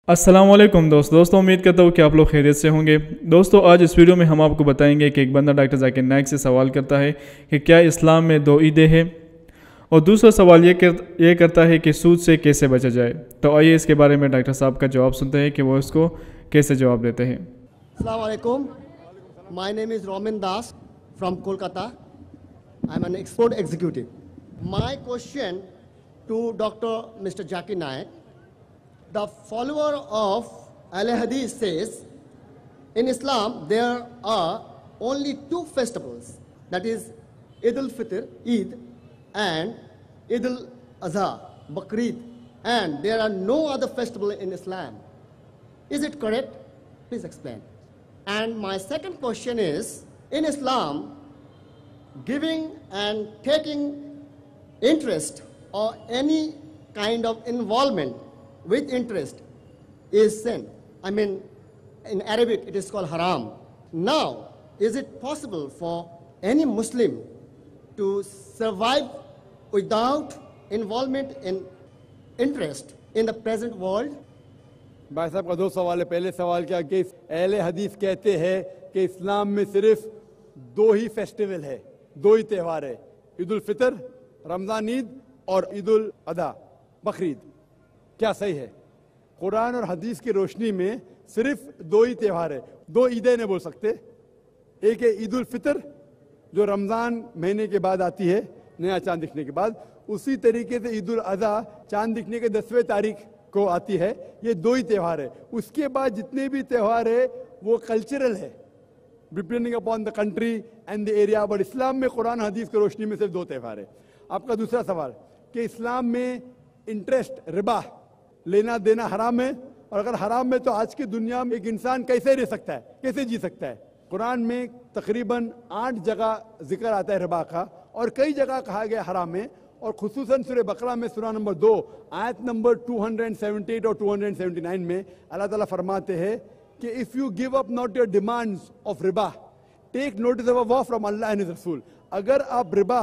अस्सलाम वालेकुम दोस्तों उम्मीद करता हूँ कि आप लोग खैरियत से होंगे। दोस्तों आज इस वीडियो में हम आपको बताएंगे कि एक बंदा डॉक्टर जाकिर नाइक से सवाल करता है कि क्या इस्लाम में 2 ईदें हैं, और दूसरा सवाल ये करता है कि सूद से कैसे बचा जाए। तो आइए इसके बारे में डॉक्टर साहब का जवाब सुनते हैं कि वो इसको कैसे जवाब देते हैं। अस्सलाम वालेकुम, my name is Romin Das from Kolkata. I am an export executive. My question to doctor mister Zakir Naik, the follower of Al-Hadith says, in Islam there are only 2 festivals, that is Eid al-Fitr, Eid, and Eid al-Adha, Bakrid, and there are no other festival in Islam. Is it correct? Please explain. And my second question is, in Islam, giving and taking interest or any kind of involvement with interest is sin. I mean, in Arabic it is called haram. Now, is it possible for any Muslim to survive without involvement in interest in the present world? भाई साहब का 2 सवाल है। पहले सवाल क्या कि अहले हदीस कहते हैं कि इस्लाम में सिर्फ 2 ही फेस्टिवल है, 2 ही त्यौहार है, ईद उल फितर, रमज़ान ईद और ईद उल अदा, बकरीद। क्या सही है? कुरान और हदीस की रोशनी में सिर्फ 2 ही त्यौहार है, 2 ईदें नहीं बोल सकते। एक है ईद उल फितर जो रमज़ान महीने के बाद आती है, नया चांद दिखने के बाद। उसी तरीके से ईद उल अदा चांद दिखने के 10वें तारीख को आती है। ये 2 ही त्यौहार है। उसके बाद जितने भी त्यौहार है वो कल्चरल है, depending upon the country and the area. But इस्लाम में कुरान हदीस की रोशनी में सिर्फ 2 त्यौहार है। आपका दूसरा सवाल कि इस्लाम में इंटरेस्ट, रिबा लेना देना हराम है, और अगर हराम है तो आज की दुनिया में एक इंसान कैसे रह सकता है, कैसे जी सकता है? कुरान में तकरीबन 8 जगह जिक्र आता है रिबा का, और कई जगह कहा गया हराम है। और खुसूसन सूरह बकरा में सूरह नंबर 2 आयत नंबर 278 और 279 में अल्लाह ताला फरमाते हैं कि if you give up not your demands of रिबा take notice of a war from अल्लाह एंड हिज रसूल। अगर आप रिबा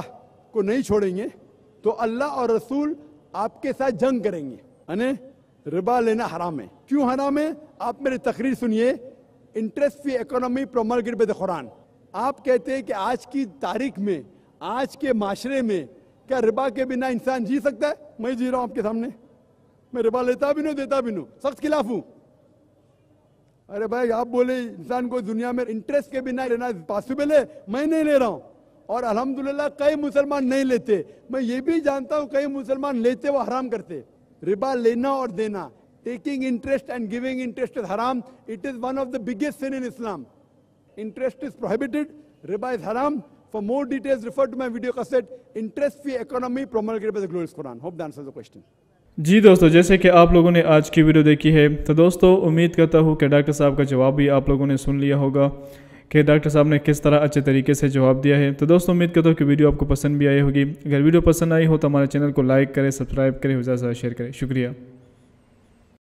को नहीं छोड़ेंगे तो अल्लाह और रसूल आपके साथ जंग करेंगे। यानी रिबा लेना हराम है। क्यों हराम है? आप मेरी तकरीर सुनिए। Interest free economy promulgated by the Quran. आप कहते हैं कि आज की तारीख में, आज के माशरे में क्या रिबा के बिना इंसान जी सकता है? मैं जी रहा हूं आपके सामने, मैं रिबा लेता भी नहीं, देता भी नहीं, सख्त खिलाफ हूं। अरे भाई आप बोले इंसान को दुनिया में इंटरेस्ट के बिना लेना पॉसिबल है, मैं नहीं ले रहा हूं। और अल्हम्दुलिल्लाह कई मुसलमान नहीं लेते। मैं ये भी जानता हूं कई मुसलमान लेते वो हराम करते। रिबा लेना और देना, taking interest and giving interest is हराम। It is one of the biggest sin in Islam. Interest is prohibited, रिबा इज हराम। For more details, refer to my video cassette, Interest Free Economy Promulgated by the Glorious Quran. Hope that answers the question. जी दोस्तों, जैसे कि आप लोगों ने आज की वीडियो देखी है, तो दोस्तों उम्मीद करता हूँ कि डॉक्टर साहब का जवाब भी आप लोगों ने सुन लिया होगा कि डॉक्टर साहब ने किस तरह अच्छे तरीके से जवाब दिया है। तो दोस्तों उम्मीद करता हूँ कि वीडियो आपको पसंद भी आई होगी। अगर वीडियो पसंद आई हो तो हमारे चैनल को लाइक करें, सब्सक्राइब करें, ज़्यादा से ज़्यादा शेयर करें। शुक्रिया।